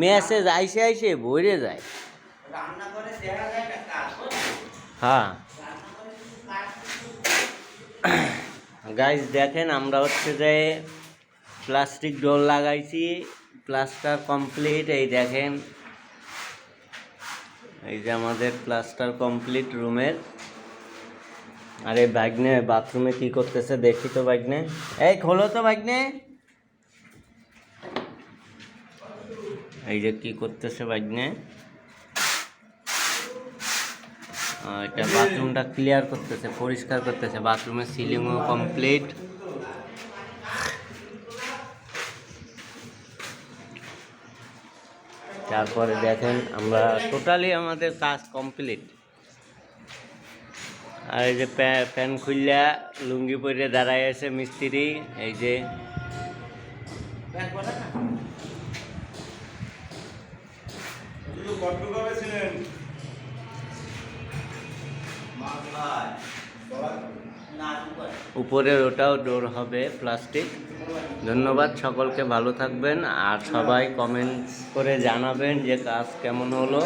Message আইসে আইসে ভরে যায়। হ্যাঁ গাইজ দেখেন আমরা হচ্ছে যে প্লাস্টিক ডোর লাগাইছি, প্লাস্টার কমপ্লিট। এই দেখেন এই যে আমাদের প্লাস্টার কমপ্লিট রুমের। আরে ভাগ্নে বাথরুমে কি করতেছে দেখি তো ভাগ্নে, এই খোলো তো ভাগ্নে। এই যে কি করতেছে ভাগ্নে, এটা বাথরুমটা ক্লিয়ার করতেছে, পরিষ্কার করতেছে। বাথরুমের সিলিংও কমপ্লিট। তারপরে দেখেন আমরা টোটালি আমাদের কাজ কমপ্লিট। আর এই যে ফ্যান খুললা লুঙ্গি পরে দাঁড়ায় আছে মিস্ত্রি। এই যে উপরের ওটাও ডোর হবে প্লাস্টিক। ধন্যবাদ সকলকে, ভালো থাকবেন। আর সবাই কমেন্টস করে জানাবেন যে কাজ কেমন হলো।